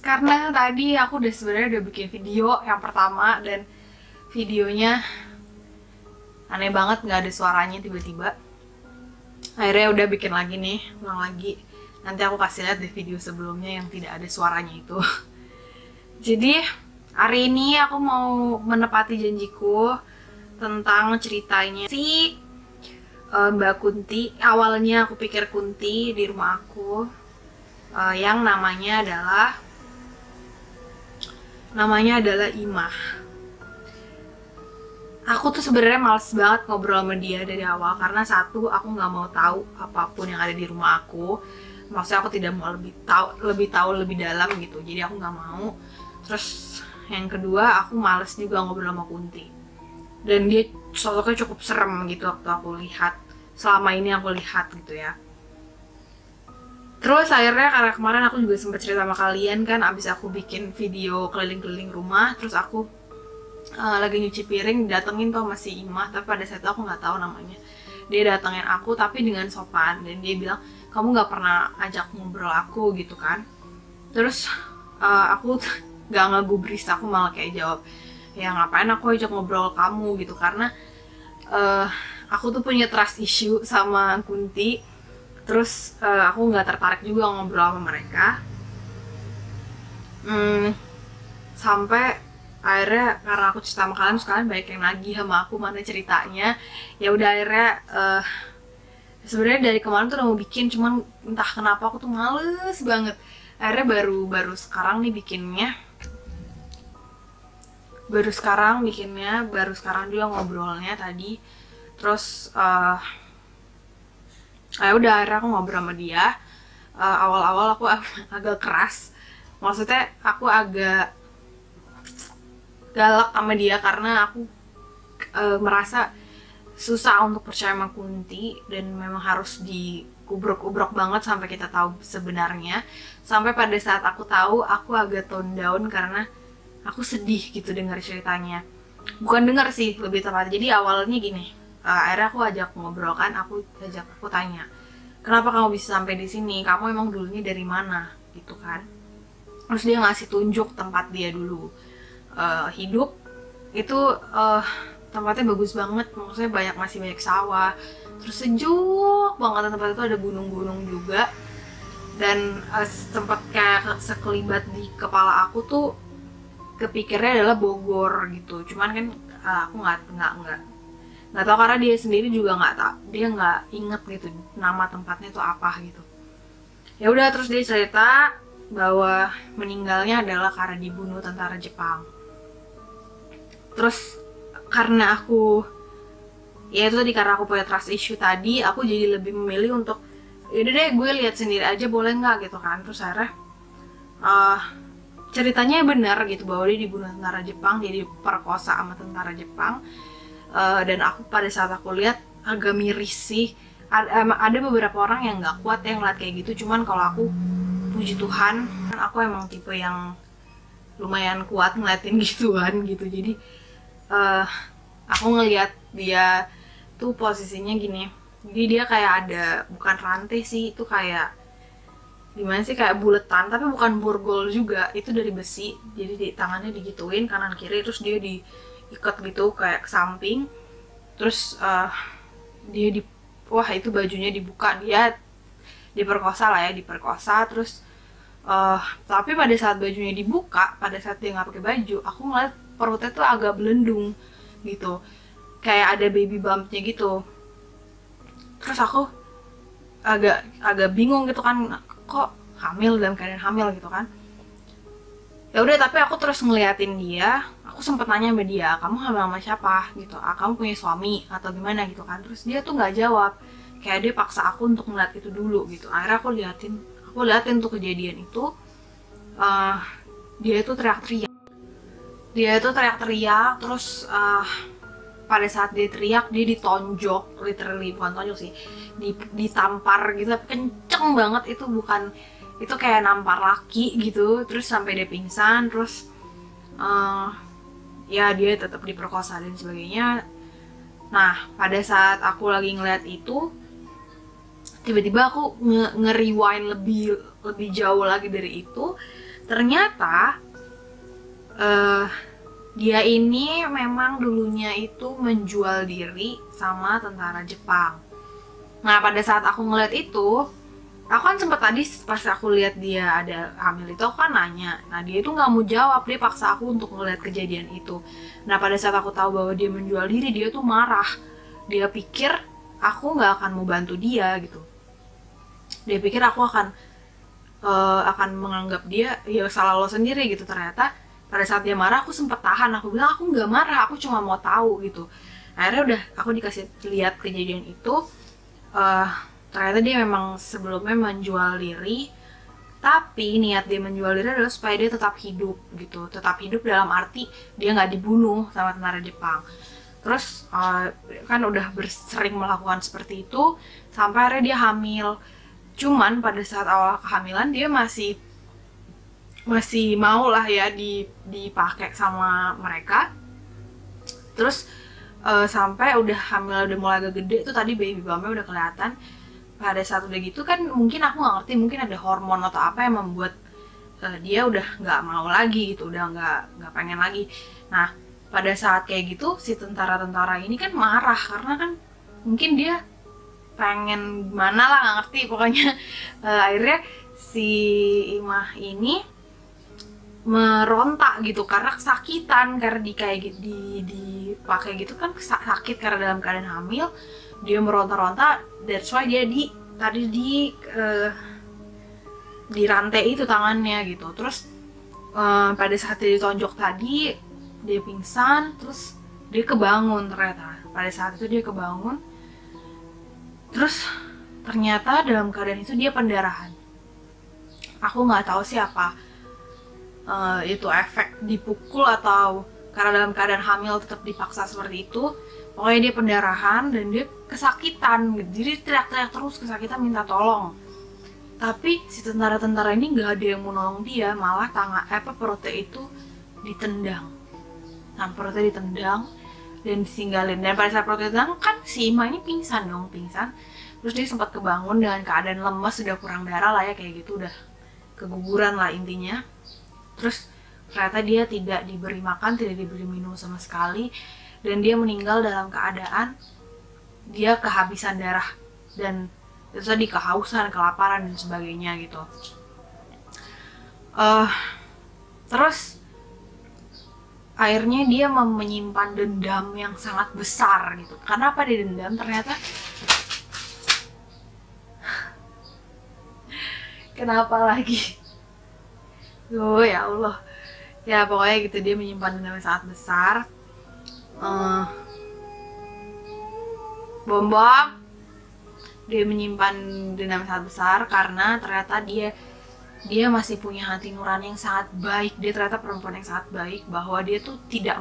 karena tadi aku sebenarnya udah bikin video yang pertama dan videonya aneh banget, nggak ada suaranya tiba-tiba. Akhirnya udah bikin lagi nih, ulang lagi. Nanti aku kasih lihat di video sebelumnya yang tidak ada suaranya itu. Jadi hari ini aku mau menepati janjiku tentang ceritanya si Mbak Kunti. Awalnya aku pikir Kunti di rumah aku, yang namanya adalah Imah. Aku tuh sebenarnya males banget ngobrol sama dia dari awal karena satu, aku nggak mau tahu apapun yang ada di rumah aku. Maksudnya aku tidak mau lebih tahu lebih dalam gitu. Jadi aku nggak mau. Terus yang kedua, aku males juga ngobrol sama Kunti. Dan dia sosoknya cukup serem gitu waktu aku lihat. Selama ini aku lihat gitu ya. Terus akhirnya karena kemarin aku juga sempat cerita sama kalian kan, abis aku bikin video keliling-keliling rumah, terus aku lagi nyuci piring, datengin tuh masih Imah, tapi pada saat itu aku nggak tahu namanya. Dia datengin aku tapi dengan sopan dan dia bilang, kamu nggak pernah ajak ngobrol aku gitu kan. Terus aku nggak ngegubris, aku malah kayak jawab, ya ngapain aku ajak ngobrol kamu gitu, karena aku tuh punya trust issue sama Kunti. Terus aku nggak tertarik juga ngobrol sama mereka. Sampai akhirnya karena aku cerita sama kalian, sekalian banyak yang nagih sama aku mana ceritanya. Ya udah akhirnya sebenarnya dari kemarin tuh udah mau bikin, cuman entah kenapa aku tuh males banget. Akhirnya baru sekarang nih bikinnya. Baru sekarang juga ngobrolnya tadi. Terus ya udah akhirnya aku ngobrol sama dia. Awal-awal aku agak keras. Maksudnya aku agak galak sama dia karena aku merasa susah untuk percaya sama Kunti dan memang harus dikubrok-kubrok banget sampai kita tahu sebenarnya. Sampai pada saat aku tahu, aku agak tone down karena aku sedih gitu dengar ceritanya. Bukan dengar sih, lebih tepat. Jadi awalnya gini, akhirnya aku ajak ngobrol kan, aku tanya, kenapa kamu bisa sampai di sini? Kamu emang dulunya dari mana? Gitu kan. Terus dia ngasih tunjuk tempat dia dulu hidup itu, tempatnya bagus banget, maksudnya masih banyak sawah, terus sejuk banget, tempat itu ada gunung-gunung juga. Dan sempat kayak sekelibat di kepala aku tuh kepikirnya adalah Bogor gitu, cuman kan aku nggak tahu karena dia sendiri juga nggak inget gitu nama tempatnya itu apa gitu. Ya udah, terus dia cerita bahwa meninggalnya adalah karena dibunuh tentara Jepang. Terus karena aku punya trust issue tadi, aku jadi lebih memilih untuk yaudah deh gue lihat sendiri aja, boleh nggak gitu kan. Terus akhirnya ceritanya benar gitu bahwa dia dibunuh tentara Jepang, dia diperkosa sama tentara Jepang. Dan aku pada saat aku lihat agak miris sih. Ada beberapa orang yang nggak kuat yang ngeliat kayak gitu, cuman kalau aku, puji Tuhan, aku emang tipe yang lumayan kuat ngeliatin gituan gitu. Jadi aku ngeliat dia tuh posisinya gini, jadi dia kayak ada, bukan rantai sih, itu kayak gimana sih, kayak buletan tapi bukan borgol juga, itu dari besi. Jadi di tangannya digituin kanan kiri, terus dia diikat gitu kayak ke samping. Terus wah itu bajunya dibuka, dia diperkosa. Terus tapi pada saat bajunya dibuka, pada saat dia nggak pakai baju, aku ngeliat perutnya tuh agak belendung gitu, kayak ada baby bumpnya gitu. Terus aku agak bingung gitu kan, kok hamil, dalam keadaan hamil gitu kan. Ya udah, tapi aku terus ngeliatin dia. Aku sempet nanya sama dia, kamu hamil sama siapa gitu, kamu punya suami atau gimana gitu kan. Terus dia tuh nggak jawab, kayak dia paksa aku untuk ngeliat itu dulu gitu. Akhirnya aku liatin tuh kejadian itu. Dia itu teriak-teriak. Terus pada saat dia teriak, dia ditonjok, literally bukan tonjok sih, ditampar gitu, tapi kenceng banget. Itu kayak nampar laki gitu. Terus sampai dia pingsan. Terus ya dia tetap diperkosa dan sebagainya. Nah pada saat aku lagi ngeliat itu, tiba-tiba aku nge-rewind lebih jauh lagi dari itu. Ternyata dia ini memang dulunya itu menjual diri sama tentara Jepang. Nah pada saat aku ngeliat itu, aku kan sempet tadi pas aku lihat dia ada hamil itu, aku kan nanya. Nah dia itu nggak mau jawab, dia paksa aku untuk ngeliat kejadian itu. Nah pada saat aku tahu bahwa dia menjual diri, dia tuh marah. Dia pikir aku nggak akan mau bantu dia gitu. Dia pikir aku akan menganggap dia ya salah lo sendiri gitu. Ternyata pada saat dia marah aku sempet tahan, aku bilang aku nggak marah, aku cuma mau tahu gitu. Akhirnya udah aku dikasih lihat kejadian itu. Ternyata dia memang sebelumnya menjual diri, tapi niat dia menjual diri adalah supaya dia tetap hidup gitu. Tetap hidup dalam arti dia nggak dibunuh sama tentara Jepang. Terus kan udah sering melakukan seperti itu sampai akhirnya dia hamil. Cuman pada saat awal kehamilan dia masih mau lah ya dipakai sama mereka. Terus sampai udah hamil, udah mulai agak gede tuh, tadi baby bumpnya udah kelihatan. Pada saat udah gitu kan mungkin aku nggak ngerti, mungkin ada hormon atau apa yang membuat dia udah nggak mau lagi gitu, udah nggak pengen lagi. Nah pada saat kayak gitu si tentara-tentara ini kan marah karena kan mungkin dia pengen gimana lah, nggak ngerti pokoknya. Akhirnya si Imah ini merontak gitu karena kesakitan, karena dipakai gitu kan sakit karena dalam keadaan hamil. Dia meronta-ronta, that's why dia dirantai itu tangannya gitu. Terus pada saat dia ditonjok tadi dia pingsan, terus dia kebangun. Ternyata pada saat itu dia kebangun, terus ternyata dalam keadaan itu dia pendarahan. Aku nggak tahu siapa itu efek dipukul atau karena dalam keadaan hamil tetap dipaksa seperti itu. Pokoknya dia pendarahan dan dia kesakitan gitu. Jadi teriak-teriak terus, kesakitan, minta tolong. Tapi si tentara-tentara ini nggak ada yang mau nolong dia, malah perutnya itu ditendang. Nah perutnya ditendang dan ditinggalin. Dan pada saat perutnya ditendang kan si Ima ini pingsan. Terus dia sempat kebangun dengan keadaan lemes, sudah kurang darah lah ya kayak gitu, udah keguguran lah intinya. Terus ternyata dia tidak diberi makan, tidak diberi minum sama sekali, dan dia meninggal dalam keadaan dia kehabisan darah dan itu tadi kehausan, kelaparan dan sebagainya gitu. Terus akhirnya dia menyimpan dendam yang sangat besar gitu. Karena apa dia dendam? Ternyata kenapa lagi? Oh ya Allah. Ya pokoknya gitu, dia menyimpan dendam yang sangat besar. Bom dia menyimpan dendam yang sangat besar karena ternyata dia masih punya hati nurani yang sangat baik. Dia ternyata perempuan yang sangat baik, bahwa dia tuh tidak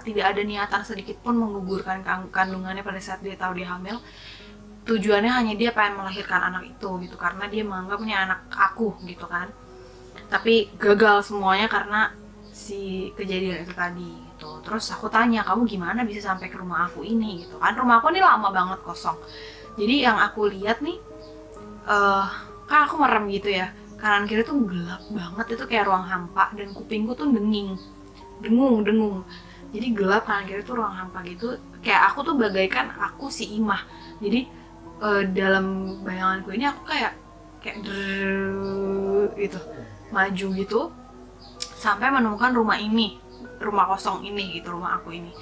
ada niatan sedikit pun menggugurkan kandungannya pada saat dia tahu dia hamil. Tujuannya hanya dia pengen melahirkan anak itu gitu, karena dia menganggapnya anak aku gitu kan. Tapi gagal semuanya karena si kejadian itu tadi gitu. Terus aku tanya, kamu gimana bisa sampai ke rumah aku ini gitu kan? Rumah aku ini lama banget kosong. Jadi yang aku lihat nih, kan aku merem gitu ya, kanan kiri tuh gelap banget, itu kayak ruang hampa, dan kupingku tuh dengung. Jadi gelap kanan kiri tuh ruang hampa gitu. Kayak aku tuh bagaikan aku si Imah. Jadi dalam bayanganku ini aku kayak gitu maju gitu sampai menemukan rumah kosong ini gitu, rumah aku ini.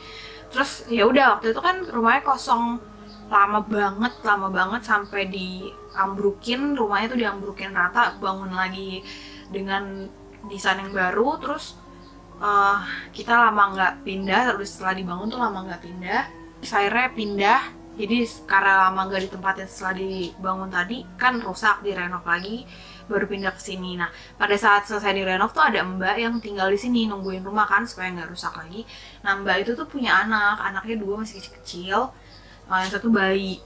Terus ya udah, waktu itu kan rumahnya kosong lama banget sampai diambrukin, rumahnya tuh diambrukin rata, bangun lagi dengan desain yang baru. Terus kita lama nggak pindah, terus setelah dibangun tuh lama nggak pindah, akhirnya pindah. Jadi karena lama nggak ditempatin setelah dibangun tadi kan rusak, direnov lagi, baru pindah ke sini. Nah pada saat selesai direnov tuh ada mbak yang tinggal di sini nungguin rumah kan supaya nggak rusak lagi. Nah mbak itu tuh punya anaknya 2 masih kecil, yang satu bayi.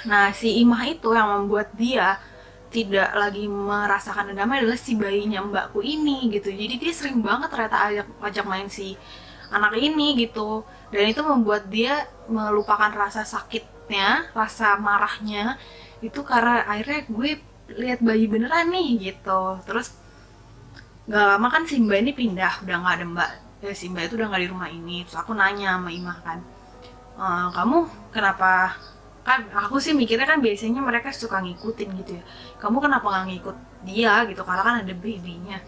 Nah si Imah itu yang membuat dia tidak lagi merasakan dendamnya adalah si bayinya mbakku ini gitu. Jadi dia sering banget ternyata ajak main si anak ini gitu, dan itu membuat dia melupakan rasa sakitnya, rasa marahnya itu, karena akhirnya gue lihat bayi beneran nih gitu. Terus Gak lama kan si Mbak ini pindah, udah nggak ada Mbak, si Mbak itu udah nggak di rumah ini. Terus aku nanya sama Imah kan, kamu kenapa, kan aku sih mikirnya kan biasanya mereka suka ngikutin gitu ya, kamu kenapa nggak ngikut dia gitu, karena kan ada babynya.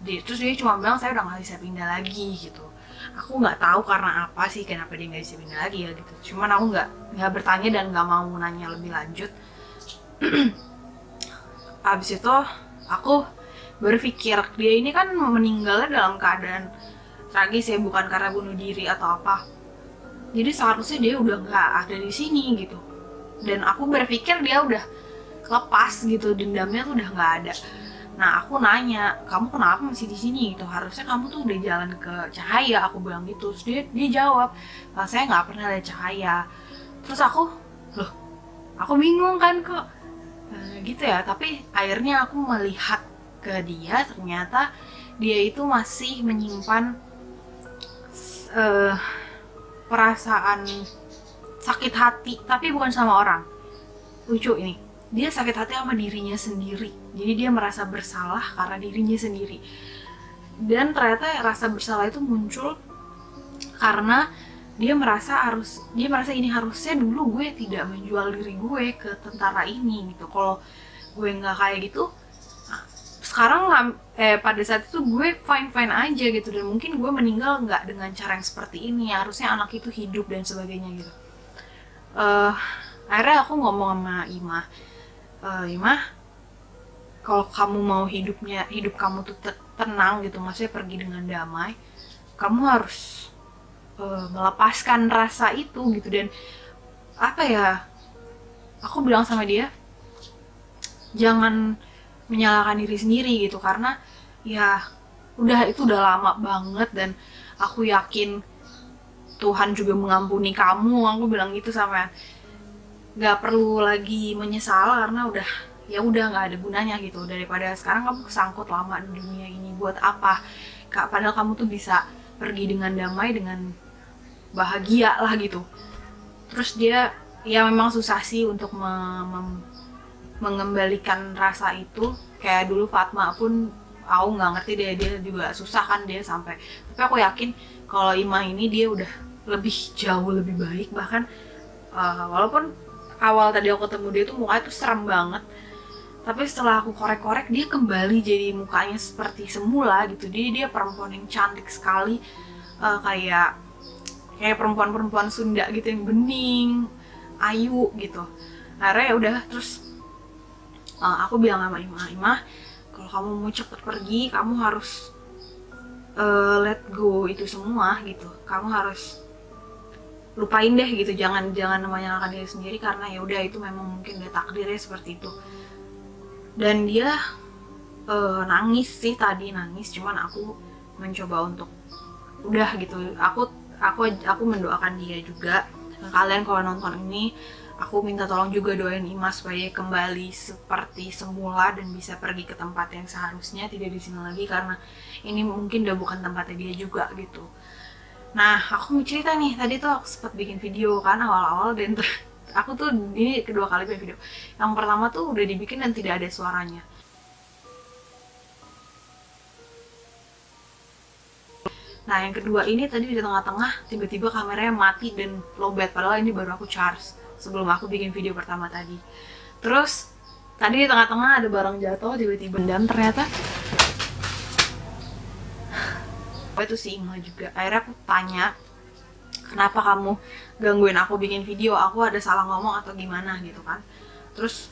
Terus dia cuma bilang saya udah nggak bisa pindah lagi gitu. Aku nggak tahu karena apa sih kenapa dia nggak bisa pindah lagi ya gitu, cuman aku nggak bertanya dan nggak mau nanya lebih lanjut. Abis itu aku berpikir dia ini kan meninggalnya dalam keadaan tragis ya, bukan karena bunuh diri atau apa. Jadi seharusnya dia udah nggak ada di sini gitu. Dan aku berpikir dia udah lepas gitu, dendamnya tuh udah nggak ada. Nah aku nanya, kamu kenapa masih di sini gitu? Harusnya kamu tuh udah jalan ke Cahaya, aku bilang gitu. Terus dia jawab, saya nggak pernah lihat Cahaya. Terus aku, loh, aku bingung kan kok gitu ya. Tapi akhirnya aku melihat ke dia, ternyata dia itu masih menyimpan perasaan sakit hati, tapi bukan sama orang. Lucu ini, dia sakit hati sama dirinya sendiri. Jadi dia merasa bersalah karena dirinya sendiri. Dan ternyata rasa bersalah itu muncul karena dia merasa ini harusnya dulu gue tidak menjual diri gue ke tentara ini gitu. Kalau gue nggak kayak gitu, sekarang pada saat itu gue fine aja gitu, dan mungkin gue meninggal nggak dengan cara yang seperti ini, harusnya anak itu hidup dan sebagainya gitu. Akhirnya aku ngomong sama Imah, Imah, kalau kamu mau hidup kamu tuh tenang gitu, maksudnya pergi dengan damai, kamu harus melepaskan rasa itu gitu. Dan apa ya, aku bilang sama dia, jangan menyalahkan diri sendiri gitu, karena ya itu udah lama banget dan aku yakin Tuhan juga mengampuni kamu. Aku bilang gitu sama, nggak perlu lagi menyesal karena udah nggak ada gunanya gitu, daripada sekarang kamu kesangkut lama di dunia ini buat apa Kak, padahal kamu tuh bisa pergi dengan damai, dengan bahagia lah gitu. Terus dia ya memang susah sih untuk mengembalikan rasa itu. Kayak dulu Fatma pun aku nggak ngerti, dia juga susah kan dia sampai, tapi aku yakin kalau Imah ini dia udah jauh lebih baik. Bahkan walaupun awal tadi aku ketemu dia tuh mukanya tuh serem banget, tapi setelah aku korek-korek dia kembali jadi mukanya seperti semula gitu. Dia perempuan yang cantik sekali, kayak perempuan-perempuan Sunda gitu, yang bening, ayu gitu. Akhirnya ya udah, terus aku bilang sama Imah, kalau kamu mau cepet pergi, kamu harus let go itu semua gitu. Kamu harus lupain deh gitu, jangan menyalahkan diri sendiri, karena ya udah itu memang mungkin udah takdirnya seperti itu. Dan dia nangis sih tadi, cuman aku mencoba untuk udah gitu. Aku mendoakan dia juga. Kalian kalau nonton ini, aku minta tolong juga doain Imah supaya kembali seperti semula dan bisa pergi ke tempat yang seharusnya, tidak di sini lagi, karena ini mungkin udah bukan tempatnya dia juga gitu. Nah, aku mau cerita nih, tadi tuh aku sempat bikin video kan awal-awal, dan aku tuh ini kedua kali bikin video. Yang pertama tuh udah dibikin dan tidak ada suaranya. Nah, yang kedua ini tadi di tengah-tengah tiba-tiba kameranya mati dan lowbat, padahal ini baru aku charge sebelum aku bikin video pertama tadi. Terus tadi di tengah-tengah ada barang jatuh tiba-tiba, dan ternyata itu si Imah juga. Akhirnya aku tanya, kenapa kamu gangguin aku bikin video, aku ada salah ngomong atau gimana gitu kan. Terus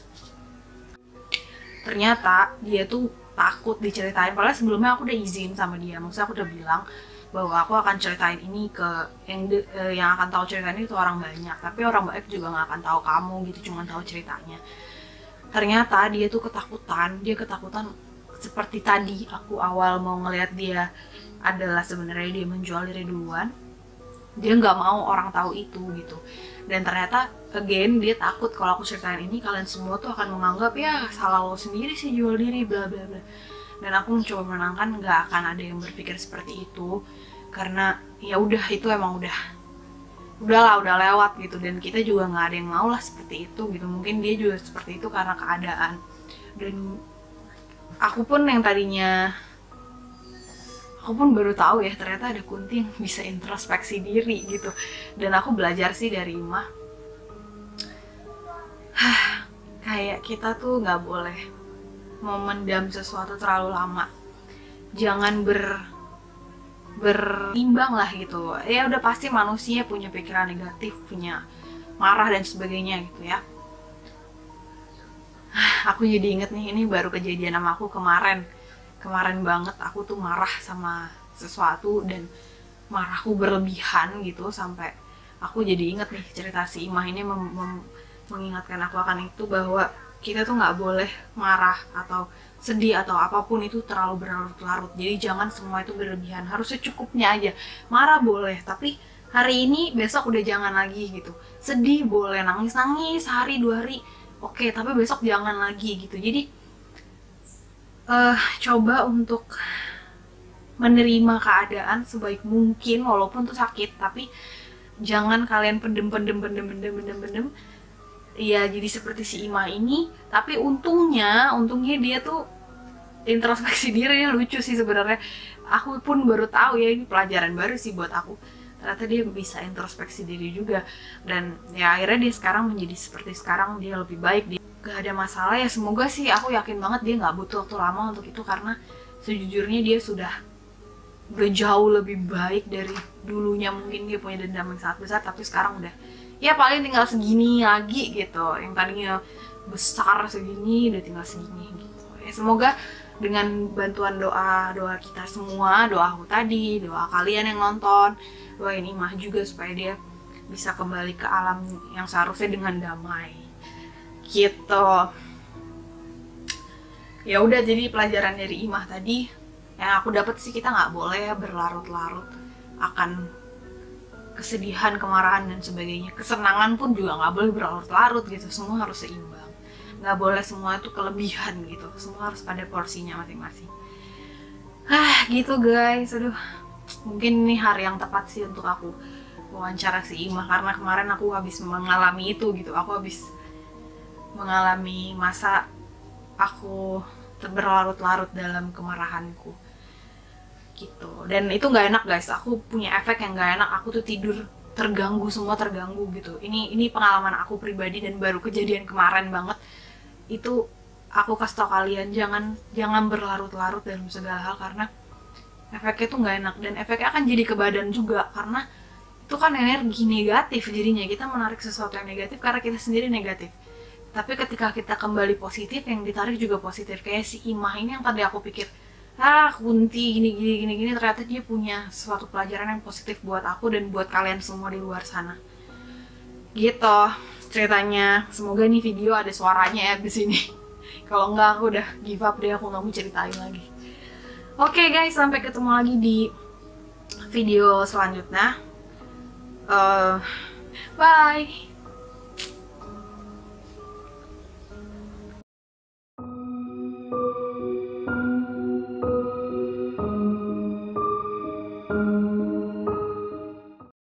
ternyata dia tuh takut diceritain, padahal sebelumnya aku udah izin sama dia, maksudnya aku udah bilang bahwa aku akan ceritain ini ke yang akan tahu cerita ini itu orang banyak, tapi orang banyak juga nggak akan tahu kamu gitu, cuma tahu ceritanya. Ternyata dia tuh ketakutan seperti tadi aku awal mau ngelihat dia adalah sebenarnya dia menjual diri duluan. Dia nggak mau orang tahu itu gitu. Dan ternyata again dia takut kalau aku ceritain ini kalian semua tuh akan menganggap ya salah lo sendiri sih jual diri bla bla bla. Dan aku mencoba menenangkan, nggak akan ada yang berpikir seperti itu, karena ya udah itu emang udah lewat gitu, dan kita juga nggak ada yang mau lah seperti itu gitu. Mungkin dia juga seperti itu karena keadaan. Dan aku pun yang tadinya aku pun baru tahu ya ternyata ada Kunti yang bisa introspeksi diri gitu. Dan aku belajar sih dari Imah, kayak kita tuh nggak boleh memendam sesuatu terlalu lama. Jangan berimbang lah gitu. Ya udah pasti manusia punya pikiran negatif, punya marah dan sebagainya gitu ya. Aku jadi inget nih, ini baru kejadian sama aku kemarin banget. Aku tuh marah sama sesuatu dan marahku berlebihan gitu, sampai aku jadi inget nih cerita si Imah ini mengingatkan aku akan itu, bahwa kita tuh nggak boleh marah atau sedih atau apapun itu terlalu berlarut-larut. Jadi jangan semua itu berlebihan, harus secukupnya aja. Marah boleh, tapi hari ini, besok udah jangan lagi gitu. Sedih boleh, nangis-nangis sehari 2 hari, oke, tapi besok jangan lagi gitu. Jadi coba untuk menerima keadaan sebaik mungkin, walaupun tuh sakit, tapi jangan kalian pendem ya jadi seperti si Ima ini. Tapi untungnya dia tuh introspeksi diri. Lucu sih sebenarnya, aku pun baru tahu ya, ini pelajaran baru sih buat aku, ternyata dia bisa introspeksi diri juga. Dan ya akhirnya dia sekarang menjadi seperti sekarang, dia lebih baik, dia gak ada masalah ya. Semoga sih, aku yakin banget dia gak butuh waktu lama untuk itu, karena sejujurnya dia sudah jauh lebih baik dari dulunya. Mungkin dia punya dendam yang sangat besar, tapi sekarang udah ya paling tinggal segini lagi gitu. Yang tadinya besar segini udah tinggal segini gitu ya. Semoga dengan bantuan doa kita semua, doa aku tadi, doa kalian yang nonton, doain Imah juga supaya dia bisa kembali ke alam yang seharusnya dengan damai gitu. Ya udah, jadi pelajaran dari Imah tadi yang aku dapat sih, kita nggak boleh berlarut-larut akan kesedihan, kemarahan dan sebagainya. Kesenangan pun juga nggak boleh berlarut-larut gitu. Semua harus seimbang, nggak boleh semua itu kelebihan gitu. Semua harus pada porsinya masing-masing. Gitu guys. Aduh, mungkin ini hari yang tepat sih untuk aku wawancara si Imah, karena kemarin aku habis mengalami itu gitu. Aku habis mengalami masa aku berlarut-larut dalam kemarahanku gitu. Dan itu nggak enak guys, aku punya efek yang nggak enak. Aku tuh tidur terganggu, semua terganggu gitu. Ini pengalaman aku pribadi dan baru kejadian kemarin banget. Itu aku kasih tau kalian, jangan berlarut-larut dalam segala hal, karena efeknya tuh nggak enak. Dan efeknya akan jadi ke badan juga, karena itu kan energi negatif. Jadinya kita menarik sesuatu yang negatif karena kita sendiri negatif. Tapi ketika kita kembali positif, yang ditarik juga positif. Kayak si Imah ini yang tadi aku pikir Kunti gini, ternyata dia punya suatu pelajaran yang positif buat aku dan buat kalian semua di luar sana gitu ceritanya. Semoga nih video ada suaranya ya di sini. Kalau enggak, aku udah give up deh, aku nggak mau ceritain lagi. Oke guys, sampai ketemu lagi di video selanjutnya. Bye.